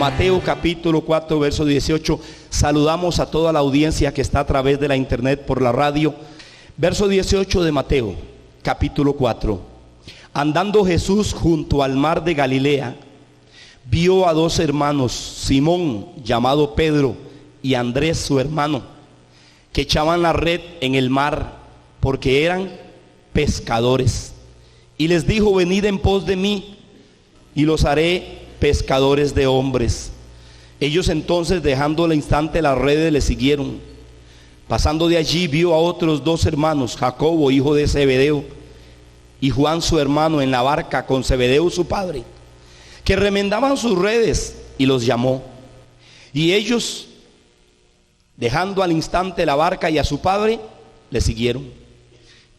Mateo capítulo 4, verso 18. Saludamos a toda la audiencia que está a través de la internet, por la radio. Verso 18 de Mateo capítulo 4. Andando Jesús junto al mar de Galilea, vio a dos hermanos, Simón llamado Pedro y Andrés su hermano, que echaban la red en el mar porque eran pescadores. Y les dijo: venid en pos de mí y los haré pescadores de hombres. Ellos entonces, dejando al instante las redes, le siguieron. Pasando de allí, vio a otros dos hermanos, Jacobo hijo de Zebedeo y Juan su hermano, en la barca con Zebedeo su padre, que remendaban sus redes, y los llamó. Y ellos, dejando al instante la barca y a su padre, le siguieron.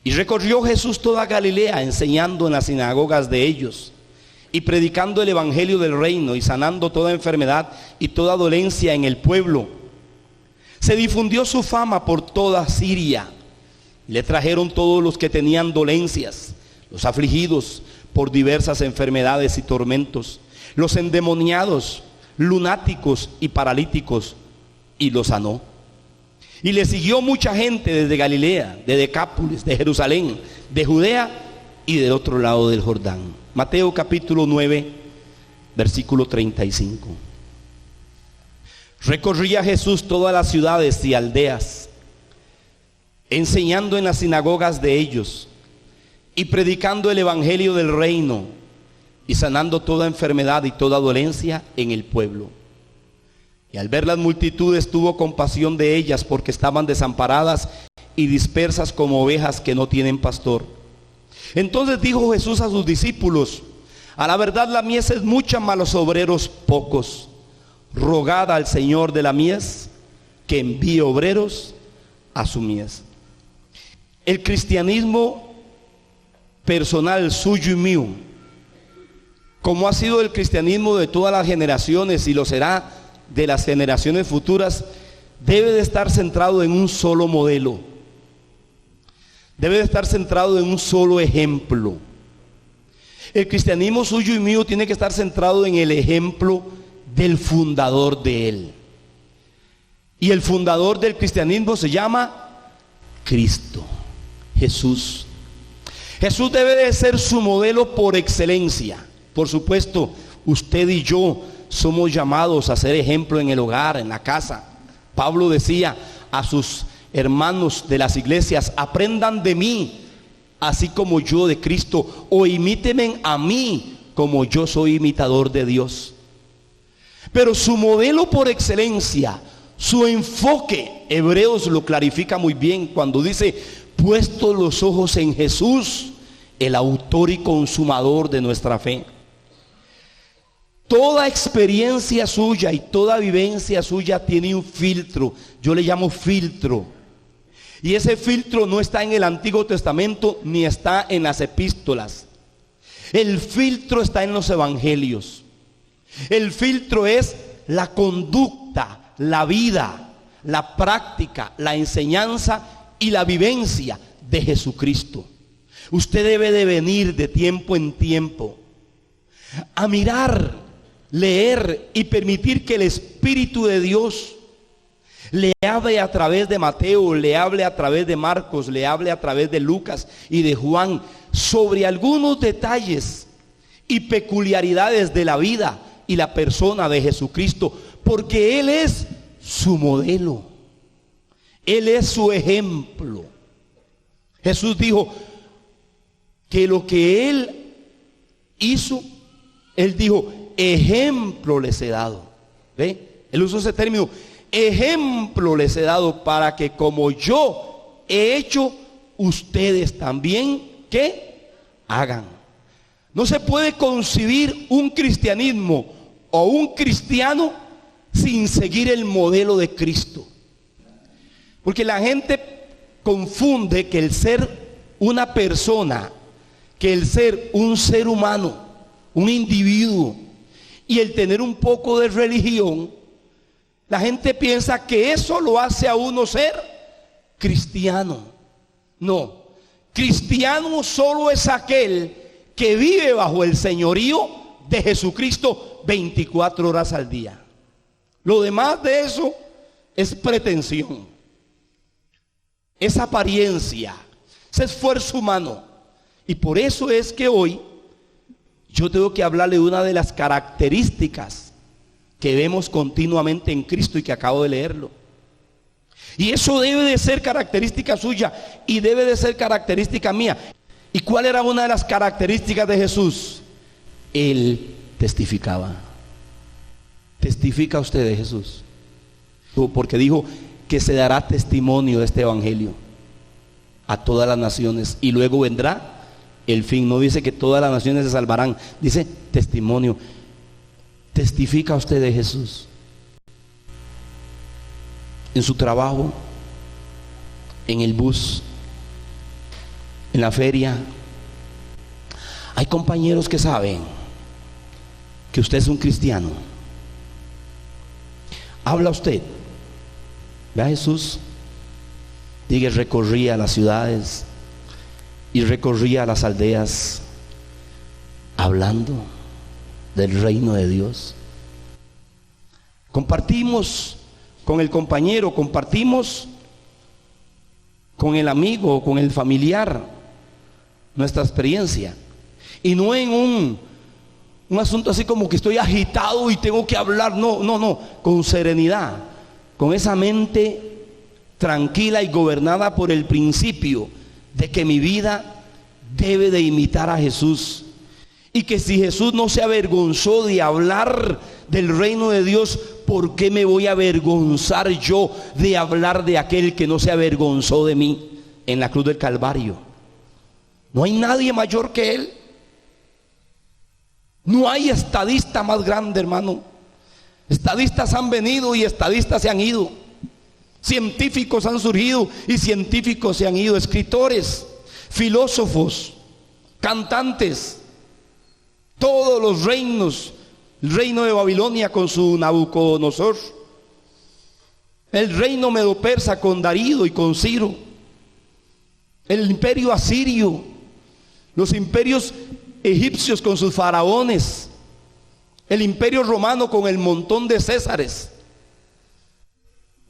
Y recorrió Jesús toda Galilea, enseñando en las sinagogas de ellos y predicando el evangelio del reino, y sanando toda enfermedad y toda dolencia en el pueblo. Se difundió su fama por toda Siria. Le trajeron todos los que tenían dolencias, los afligidos por diversas enfermedades y tormentos, los endemoniados, lunáticos y paralíticos, y los sanó. Y le siguió mucha gente desde Galilea, de Decápolis, de Jerusalén, de Judea y del otro lado del Jordán. Mateo capítulo 9, versículo 35. Recorría Jesús todas las ciudades y aldeas, enseñando en las sinagogas de ellos y predicando el evangelio del reino, y sanando toda enfermedad y toda dolencia en el pueblo. Y al ver las multitudes, tuvo compasión de ellas, porque estaban desamparadas y dispersas como ovejas que no tienen pastor. Entonces dijo Jesús a sus discípulos: a la verdad la mies es mucha, mas los obreros pocos. Rogad al Señor de la mies que envíe obreros a su mies. El cristianismo personal suyo y mío, como ha sido el cristianismo de todas las generaciones y lo será de las generaciones futuras, debe de estar centrado en un solo modelo. Debe de estar centrado en un solo ejemplo. El cristianismo suyo y mío tiene que estar centrado en el ejemplo del fundador de él. Y el fundador del cristianismo se llama Cristo, Jesús. Jesús debe de ser su modelo por excelencia. Por supuesto, usted y yo somos llamados a ser ejemplo en el hogar, en la casa. Pablo decía a sus hermanos de las iglesias: aprendan de mí, así como yo de Cristo, o imítenme a mí, como yo soy imitador de Dios. Pero su modelo por excelencia, su enfoque, Hebreos lo clarifica muy bien cuando dice: puestos los ojos en Jesús, el autor y consumador de nuestra fe. Toda experiencia suya y toda vivencia suya tiene un filtro. Yo le llamo filtro. Y ese filtro no está en el Antiguo Testamento ni está en las epístolas. El filtro está en los evangelios. El filtro es la conducta, la vida, la práctica, la enseñanza y la vivencia de Jesucristo. Usted debe de venir de tiempo en tiempo a mirar, leer y permitir que el Espíritu de Dios le hable a través de Mateo, le hable a través de Marcos, le hable a través de Lucas y de Juan sobre algunos detalles y peculiaridades de la vida y la persona de Jesucristo, porque Él es su modelo, Él es su ejemplo. Jesús dijo que lo que Él hizo, Él dijo: ejemplo les he dado. ¿Ve? Él usó ese término: ejemplo les he dado, para que como yo he hecho, ustedes también, ¿qué? Hagan. No se puede concebir un cristianismo o un cristiano sin seguir el modelo de Cristo. Porque la gente confunde que el ser una persona, que el ser un ser humano, un individuo, y el tener un poco de religión, la gente piensa que eso lo hace a uno ser cristiano. No, cristiano solo es aquel que vive bajo el señorío de Jesucristo 24 horas al día. Lo demás de eso es pretensión, es apariencia, es esfuerzo humano. Y por eso es que hoy yo tengo que hablarle de una de las características que vemos continuamente en Cristo y que acabo de leerlo. Y eso debe de ser característica suya y debe de ser característica mía. ¿Y cuál era una de las características de Jesús? Él testificaba. ¿Testifica usted de Jesús? Porque dijo que se dará testimonio de este evangelio a todas las naciones y luego vendrá el fin. No dice que todas las naciones se salvarán, dice testimonio. ¿Testifica usted de Jesús? En su trabajo, en el bus, en la feria. Hay compañeros que saben que usted es un cristiano. Habla usted. Ve a Jesús. Diga, recorría las ciudades y recorría las aldeas hablando del reino de Dios. Compartimos con el compañero, compartimos con el amigo, con el familiar nuestra experiencia. Y no en un asunto así como que estoy agitado y tengo que hablar. No, con serenidad, con esa mente tranquila y gobernada por el principio de que mi vida debe de imitar a Jesús. Y que si Jesús no se avergonzó de hablar del reino de Dios, ¿por qué me voy a avergonzar yo de hablar de aquel que no se avergonzó de mí en la cruz del Calvario? No hay nadie mayor que Él. No hay estadista más grande, hermano. Estadistas han venido y estadistas se han ido. Científicos han surgido y científicos se han ido. Escritores, filósofos, cantantes. Todos los reinos, el reino de Babilonia con su Nabucodonosor, el reino medo-persa con Darío y con Ciro, el imperio asirio, los imperios egipcios con sus faraones, el imperio romano con el montón de césares,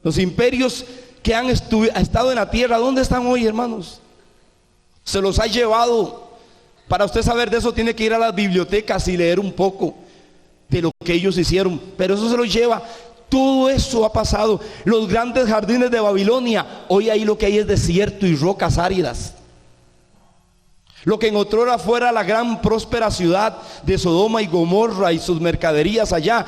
los imperios que han estado en la tierra. ¿Dónde están hoy, hermanos? Se los ha llevado. Para usted saber de eso tiene que ir a las bibliotecas y leer un poco de lo que ellos hicieron, pero eso se lo lleva. Todo eso ha pasado. Los grandes jardines de Babilonia, hoy ahí lo que hay es desierto y rocas áridas. Lo que en otrora fuera la gran próspera ciudad de Sodoma y Gomorra y sus mercaderías allá,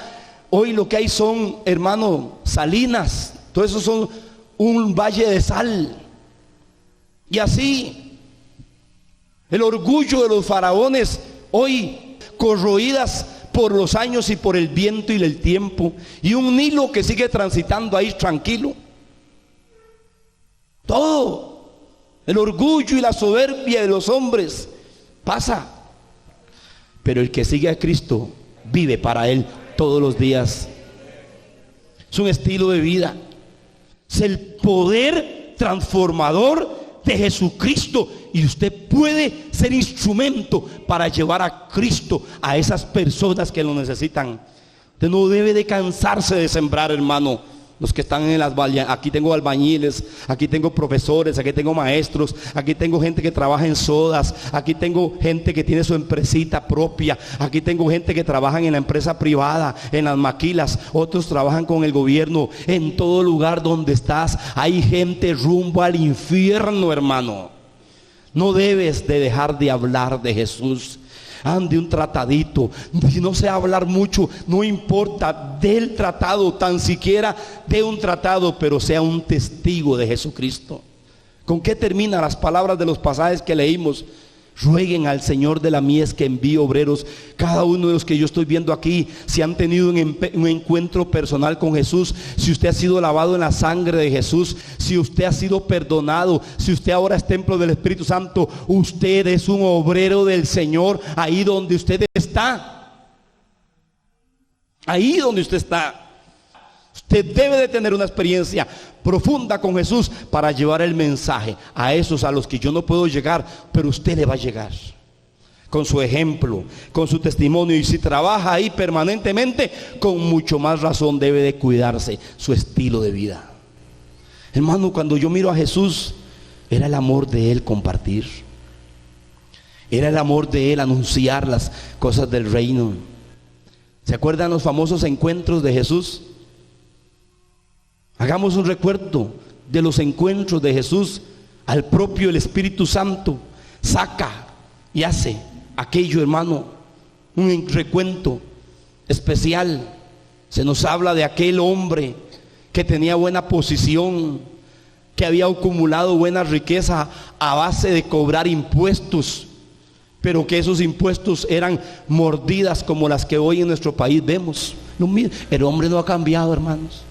hoy lo que hay son, hermano, salinas. Todo eso son un valle de sal. Y así el orgullo de los faraones, hoy corroídas por los años y por el viento y el tiempo, y un Nilo que sigue transitando ahí tranquilo. Todo el orgullo y la soberbia de los hombres pasa, pero el que sigue a Cristo vive para Él todos los días. Es un estilo de vida, es el poder transformador de Jesucristo, y usted puede ser instrumento para llevar a Cristo a esas personas que lo necesitan. Usted no debe de cansarse de sembrar, hermano. Los que están en las vallas, aquí tengo albañiles, aquí tengo profesores, aquí tengo maestros, aquí tengo gente que trabaja en sodas, aquí tengo gente que tiene su empresita propia, aquí tengo gente que trabaja en la empresa privada, en las maquilas, otros trabajan con el gobierno. En todo lugar donde estás hay gente rumbo al infierno, hermano. No debes de dejar de hablar de Jesús. Ande un tratadito, si no sé hablar mucho, no importa, del tratado, tan siquiera de un tratado, pero sea un testigo de Jesucristo. ¿Con qué terminan las palabras de los pasajes que leímos? Rueguen al Señor de la mies que envíe obreros. Cada uno de los que yo estoy viendo aquí, si han tenido un encuentro personal con Jesús, si usted ha sido lavado en la sangre de Jesús, si usted ha sido perdonado, si usted ahora es templo del Espíritu Santo, usted es un obrero del Señor ahí donde usted está. Ahí donde usted está. Usted debe de tener una experiencia profunda con Jesús para llevar el mensaje a esos a los que yo no puedo llegar, pero usted le va a llegar. con su ejemplo, con su testimonio. Y si trabaja ahí permanentemente, con mucho más razón debe de cuidarse su estilo de vida. Hermano, cuando yo miro a Jesús, era el amor de Él compartir. Era el amor de Él anunciar las cosas del reino. ¿Se acuerdan los famosos encuentros de Jesús? Hagamos un recuerdo de los encuentros de Jesús. Al propio el Espíritu Santo saca y hace aquello, hermano, un recuento especial. Se nos habla de aquel hombre que tenía buena posición, que había acumulado buena riqueza a base de cobrar impuestos, pero que esos impuestos eran mordidas como las que hoy en nuestro país vemos. El hombre no ha cambiado, hermanos.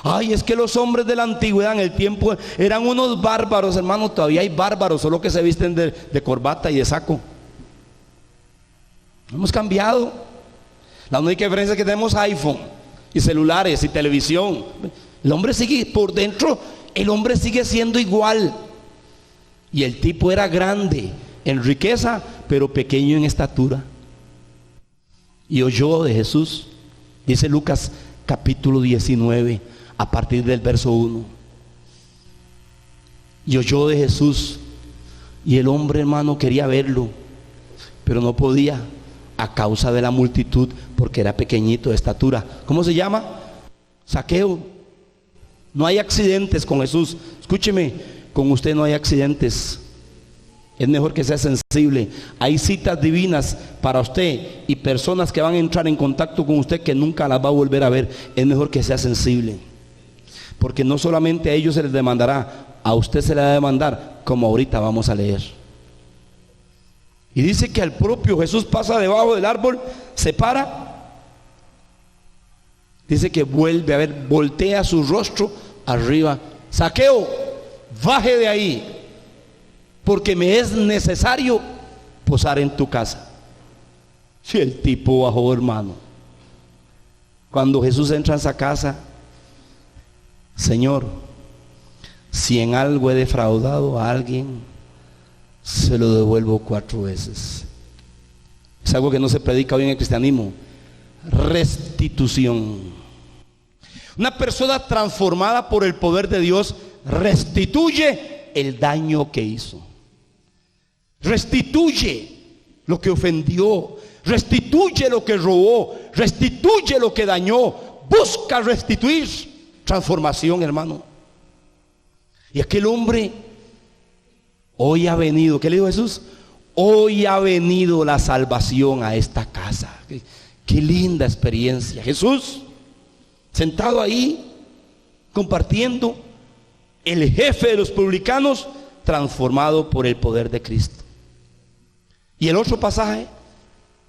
Ay, es que los hombres de la antigüedad en el tiempo eran unos bárbaros, hermanos. Todavía hay bárbaros, solo que se visten de corbata y de saco. Hemos cambiado. La única diferencia es que tenemos iPhone y celulares y televisión. El hombre sigue por dentro, el hombre sigue siendo igual. Y el tipo era grande en riqueza, pero pequeño en estatura. Y oyó de Jesús, dice Lucas capítulo 19, a partir del verso 1. Y oyó de Jesús, y el hombre, hermano, quería verlo, pero no podía a causa de la multitud, porque era pequeñito de estatura. ¿Cómo se llama? Zaqueo. No hay accidentes con Jesús. Escúcheme, con usted no hay accidentes. Es mejor que sea sensible. Hay citas divinas para usted y personas que van a entrar en contacto con usted que nunca las va a volver a ver. Es mejor que sea sensible, porque no solamente a ellos se les demandará, a usted se le va a demandar, como ahorita vamos a leer. Y dice que al propio Jesús pasa debajo del árbol, se para, dice que vuelve a ver, voltea su rostro arriba. Zaqueo, baje de ahí, porque me es necesario posar en tu casa. Si el tipo bajó, hermano. Cuando Jesús entra en esa casa: Señor, si en algo he defraudado a alguien, se lo devuelvo 4 veces. Es algo que no se predica hoy en el cristianismo. Restitución. Una persona transformada por el poder de Dios restituye el daño que hizo, restituye lo que ofendió, restituye lo que robó, restituye lo que dañó, busca restituir. Transformación, hermano. Y aquel hombre hoy ha venido. ¿Qué le dijo Jesús? Hoy ha venido la salvación a esta casa. Qué linda experiencia. Jesús sentado ahí compartiendo, el jefe de los publicanos transformado por el poder de Cristo. Y el otro pasaje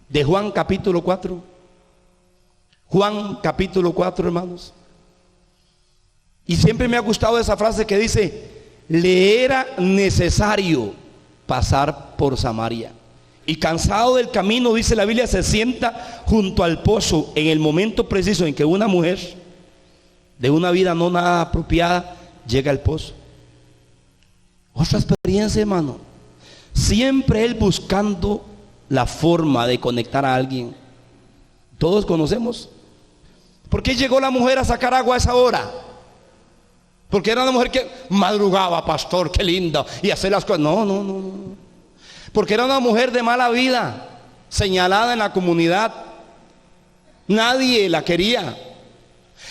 de Juan capítulo 4. Juan capítulo 4, hermanos. Y siempre me ha gustado esa frase que dice: le era necesario pasar por Samaria. Y cansado del camino, dice la Biblia, se sienta junto al pozo en el momento preciso en que una mujer de una vida no nada apropiada llega al pozo. Otra experiencia, hermano. Siempre él buscando la forma de conectar a alguien. Todos conocemos. ¿Por qué llegó la mujer a sacar agua a esa hora? Porque era una mujer que madrugaba, pastor, qué linda, y hacer las cosas. No. Porque era una mujer de mala vida, señalada en la comunidad. Nadie la quería.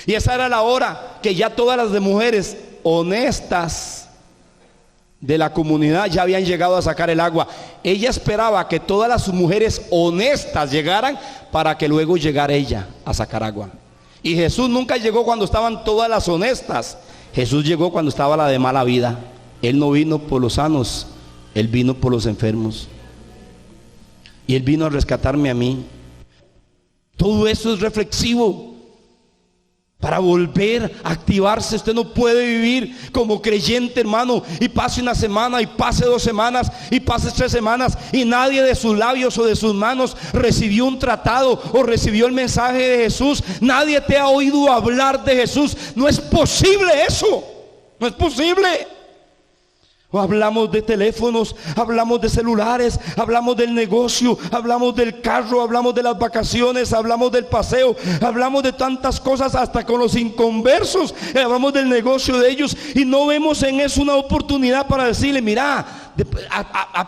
Y esa era la hora que ya todas las de mujeres honestas de la comunidad ya habían llegado a sacar el agua. Ella esperaba que todas las mujeres honestas llegaran para que luego llegara ella a sacar agua. Y Jesús nunca llegó cuando estaban todas las honestas. Jesús llegó cuando estaba la de mala vida. Él no vino por los sanos, Él vino por los enfermos. Y Él vino a rescatarme a mí. Todo eso es reflexivo para volver a activarse. Usted no puede vivir como creyente, hermano, y pase una semana, y pase 2 semanas, y pase 3 semanas, y nadie de sus labios o de sus manos recibió un tratado o recibió el mensaje de Jesús. Nadie te ha oído hablar de Jesús. No es posible eso. No es posible. Hablamos de teléfonos, hablamos de celulares, hablamos del negocio, hablamos del carro, hablamos de las vacaciones, hablamos del paseo, hablamos de tantas cosas, hasta con los inconversos, hablamos del negocio de ellos, y no vemos en eso una oportunidad para decirle: mira,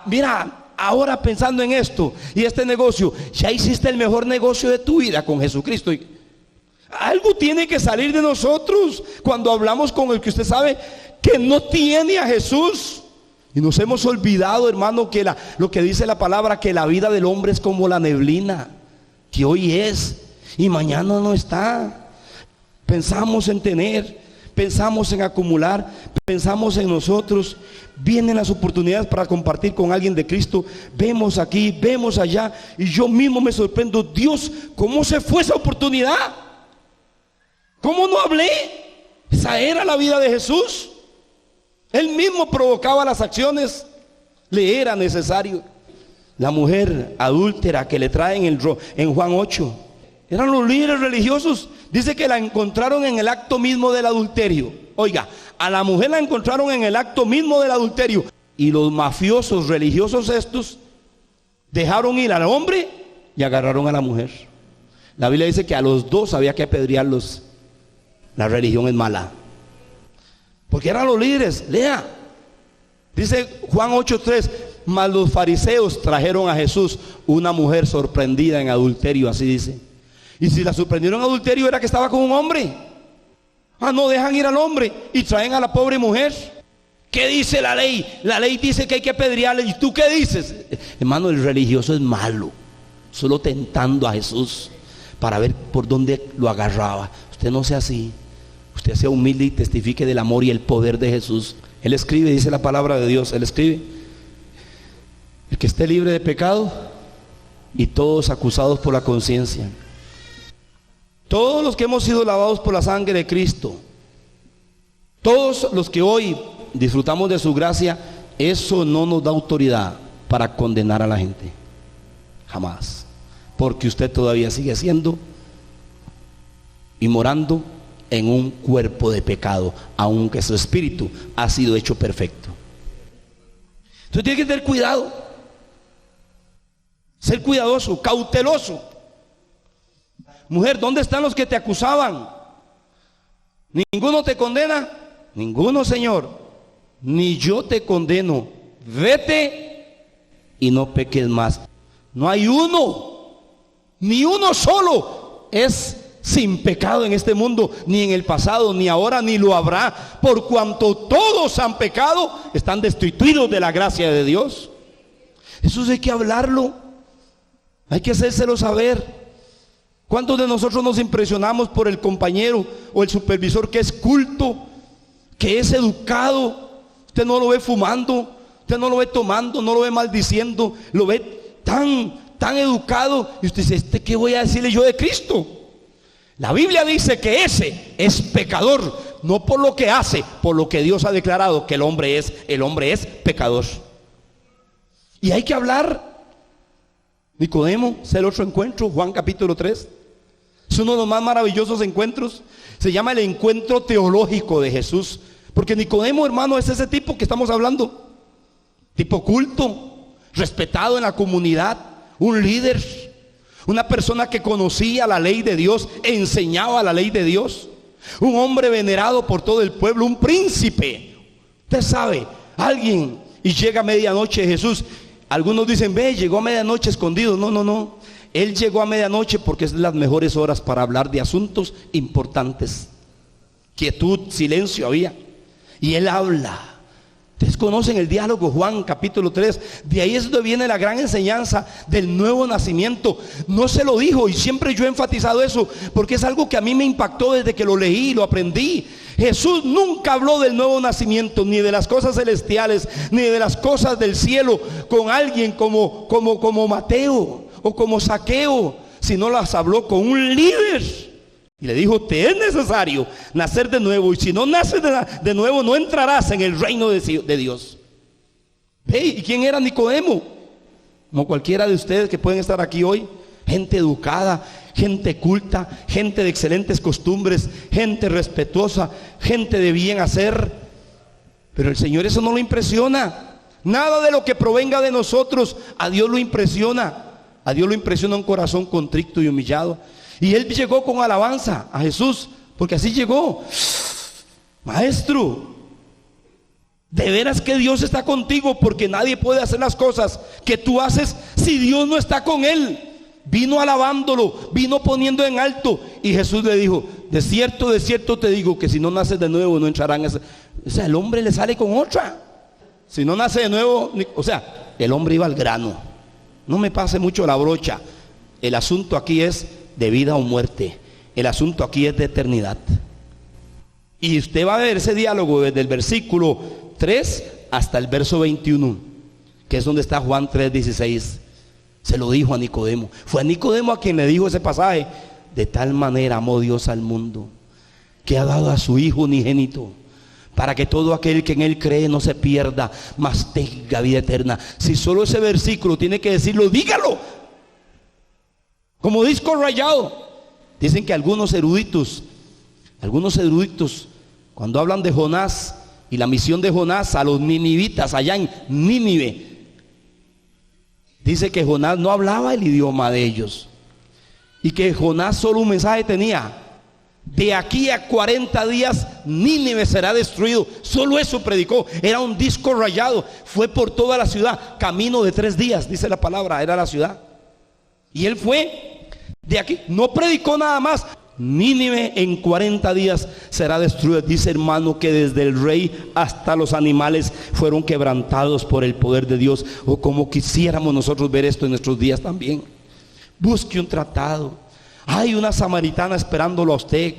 mira, ahora pensando en esto y este negocio, ya hiciste el mejor negocio de tu vida con Jesucristo. Y algo tiene que salir de nosotros cuando hablamos con el que usted sabe que no tiene a Jesús. Y nos hemos olvidado, hermano, que lo que dice la palabra, que la vida del hombre es como la neblina, que hoy es y mañana no está. Pensamos en tener, pensamos en acumular, pensamos en nosotros. Vienen las oportunidades para compartir con alguien de Cristo. Vemos aquí, vemos allá, y yo mismo me sorprendo: Dios, ¿cómo se fue esa oportunidad? ¿Cómo no hablé? Esa era la vida de Jesús. Él mismo provocaba las acciones, le era necesario. La mujer adúltera que le traen en Juan 8, eran los líderes religiosos. Dice que la encontraron en el acto mismo del adulterio. Oiga, a la mujer la encontraron en el acto mismo del adulterio. Y los mafiosos religiosos estos dejaron ir al hombre y agarraron a la mujer. La Biblia dice que a los dos había que apedrearlos. La religión es mala, porque eran los líderes. Lea, dice Juan 8:3: mas los fariseos trajeron a Jesús una mujer sorprendida en adulterio, así dice. Y si la sorprendieron en adulterio, era que estaba con un hombre. No dejan ir al hombre y traen a la pobre mujer. ¿Qué dice la ley? La ley dice que hay que apedrearle. ¿Y tú qué dices? Hermano, el religioso es malo, solo tentando a Jesús para ver por dónde lo agarraba. Usted no sea así. Usted sea humilde y testifique del amor y el poder de Jesús. Él escribe, dice la palabra de Dios, Él escribe: el que esté libre de pecado, y todos acusados por la conciencia. Todos los que hemos sido lavados por la sangre de Cristo, todos los que hoy disfrutamos de su gracia, eso no nos da autoridad para condenar a la gente, jamás. Porque usted todavía sigue siendo y morando en un cuerpo de pecado, aunque su espíritu ha sido hecho perfecto. Entonces tiene que tener cuidado, ser cuidadoso, cauteloso. Mujer, ¿dónde están los que te acusaban? ¿Ninguno te condena? Ninguno, Señor. Ni yo te condeno. Vete y no peques más. No hay uno, ni uno solo es sin pecado en este mundo, ni en el pasado, ni ahora, ni lo habrá. Por cuanto todos han pecado, están destituidos de la gracia de Dios. Eso hay que hablarlo, hay que hacérselo saber. ¿Cuántos de nosotros nos impresionamos por el compañero o el supervisor que es culto, que es educado? Usted no lo ve fumando, usted no lo ve tomando, no lo ve maldiciendo, lo ve tan educado, y usted dice: ¿qué voy a decirle yo de Cristo? La Biblia dice que ese es pecador, no por lo que hace, por lo que Dios ha declarado que el hombre es pecador. Y hay que hablar. Nicodemo, es el otro encuentro, Juan capítulo 3. Es uno de los más maravillosos encuentros. Se llama el encuentro teológico de Jesús. Porque Nicodemo, hermano, es ese tipo que estamos hablando. Tipo culto, respetado en la comunidad, un líder, una persona que conocía la ley de Dios, enseñaba la ley de Dios, un hombre venerado por todo el pueblo, un príncipe. Usted sabe, alguien, y llega a medianoche Jesús. Algunos dicen: ve, llegó a medianoche escondido. No. Él llegó a medianoche porque es de las mejores horas para hablar de asuntos importantes. Quietud, silencio había. Y él habla. Ustedes conocen el diálogo, Juan capítulo 3. De ahí es donde viene la gran enseñanza del nuevo nacimiento. No se lo dijo, y siempre yo he enfatizado eso, porque es algo que a mí me impactó desde que lo leí y lo aprendí. Jesús nunca habló del nuevo nacimiento, ni de las cosas celestiales, ni de las cosas del cielo con alguien como Mateo o como Zaqueo, sino las habló con un líder. Y le dijo: te es necesario nacer de nuevo, y si no naces de nuevo, no entrarás en el reino de Dios. ¿Y quién era Nicodemo? Como cualquiera de ustedes que pueden estar aquí hoy. Gente educada, gente culta, gente de excelentes costumbres, gente respetuosa, gente de bien hacer. Pero el Señor eso no lo impresiona. Nada de lo que provenga de nosotros a Dios lo impresiona. A Dios lo impresiona un corazón contrito y humillado. Y Él llegó con alabanza a Jesús, porque así llegó. Maestro, de veras que Dios está contigo, porque nadie puede hacer las cosas que tú haces si Dios no está con él. Vino alabándolo, vino poniendo en alto. Y Jesús le dijo: de cierto te digo que si no naces de nuevo no entrarán a esa. O sea, el hombre le sale con otra. Si no nace de nuevo, o sea, el hombre iba al grano. No me pase mucho la brocha. El asunto aquí es de vida o muerte. El asunto aquí es de eternidad. Y usted va a ver ese diálogo desde el versículo 3 hasta el verso 21, que es donde está Juan 3:16. Se lo dijo a Nicodemo. Fue a Nicodemo a quien le dijo ese pasaje: de tal manera amó Dios al mundo, que ha dado a su Hijo unigénito, para que todo aquel que en Él cree no se pierda, mas tenga vida eterna. Si solo ese versículo tiene que decirlo, dígalo. Como disco rayado. Dicen que algunos eruditos, cuando hablan de Jonás y la misión de Jonás a los ninivitas allá en Nínive, dice que Jonás no hablaba el idioma de ellos, y que Jonás solo un mensaje tenía: de aquí a 40 días Nínive será destruido. Solo eso predicó. Era un disco rayado. Fue por toda la ciudad, camino de 3 días, dice la palabra, era la ciudad. Y él fue de aquí, no predicó nada más. Nínive en 40 días será destruida. Dice, hermano, que desde el rey hasta los animales fueron quebrantados por el poder de Dios. O como quisiéramos nosotros ver esto en nuestros días también. Busque un tratado. Hay una samaritana esperándolo a usted.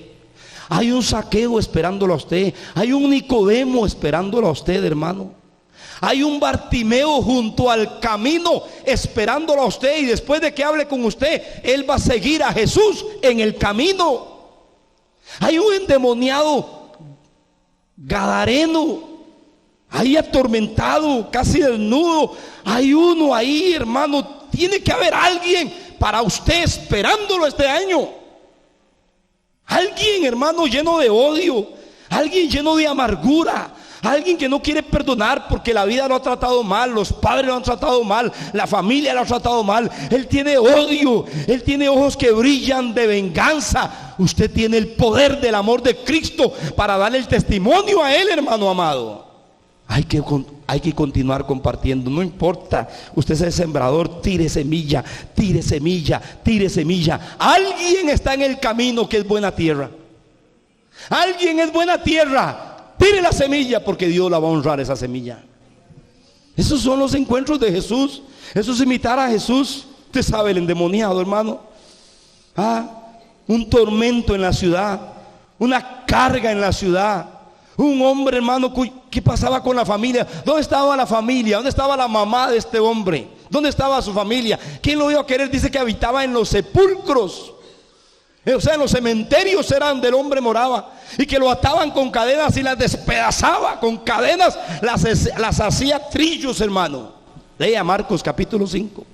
Hay un Zaqueo esperándolo a usted. Hay un Nicodemo esperándolo a usted, hermano. Hay un Bartimeo junto al camino esperándolo a usted, y después de que hable con usted, él va a seguir a Jesús en el camino. Hay un endemoniado gadareno ahí atormentado, casi desnudo. Hay uno ahí, hermano. Tiene que haber alguien para usted esperándolo este año. Alguien, hermano, lleno de odio. Alguien lleno de amargura. Alguien que no quiere perdonar porque la vida lo ha tratado mal, los padres lo han tratado mal, la familia lo ha tratado mal. Él tiene odio, él tiene ojos que brillan de venganza. Usted tiene el poder del amor de Cristo para darle el testimonio a él, hermano amado. Hay que continuar compartiendo. No importa, usted es el sembrador, tire semilla, tire semilla, tire semilla. Alguien está en el camino que es buena tierra. Alguien es buena tierra. Tire la semilla, porque Dios la va a honrar, esa semilla. Esos son los encuentros de Jesús. Eso es imitar a Jesús. Usted sabe, el endemoniado, hermano. Un tormento en la ciudad, una carga en la ciudad. Un hombre, hermano, ¿qué pasaba con la familia? ¿Dónde estaba la familia? ¿Dónde estaba la mamá de este hombre? ¿Dónde estaba su familia? ¿Quién lo iba a querer? Dice que habitaba en los sepulcros. O sea, en los cementerios era donde el hombre moraba. Y que lo ataban con cadenas y las despedazaba con cadenas, las hacía trillos, hermano. Lea Marcos capítulo 5.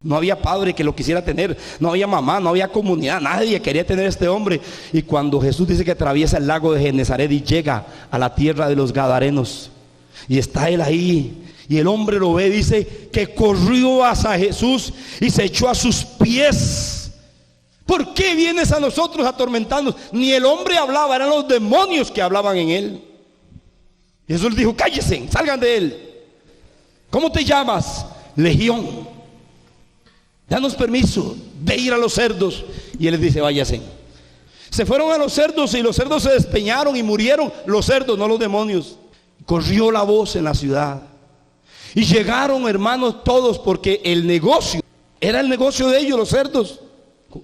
No había padre que lo quisiera tener, no había mamá, no había comunidad, nadie quería tener a este hombre. Y cuando Jesús dice que atraviesa el lago de Genezaret y llega a la tierra de los Gadarenos, y está él ahí, y el hombre lo ve, dice que corrió hacia Jesús y se echó a sus pies. ¿Por qué vienes a nosotros a atormentarnos? Ni el hombre hablaba, eran los demonios que hablaban en él. Y Jesús les dijo: cállense, salgan de él. ¿Cómo te llamas? Legión. Danos permiso de ir a los cerdos. Y él les dice: váyanse. Se fueron a los cerdos y los cerdos se despeñaron y murieron. Los cerdos, no los demonios. Corrió la voz en la ciudad. Y llegaron, hermanos, todos, porque el negocio era el negocio de ellos, los cerdos.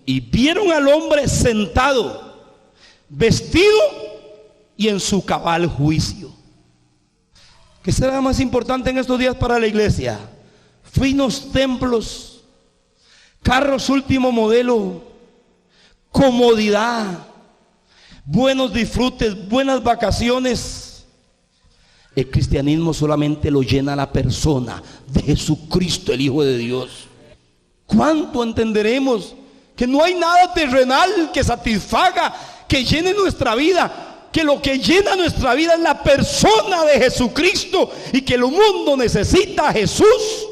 Y vieron al hombre sentado, vestido y en su cabal juicio. ¿Qué será más importante en estos días para la iglesia? Finos templos, carros último modelo, comodidad, buenos disfrutes, buenas vacaciones. El cristianismo solamente lo llena la persona de Jesucristo, el Hijo de Dios. ¿Cuánto entenderemos que no hay nada terrenal que satisfaga, que llene nuestra vida? que lo que llena nuestra vida es la persona de Jesucristo y que el mundo necesita a Jesús.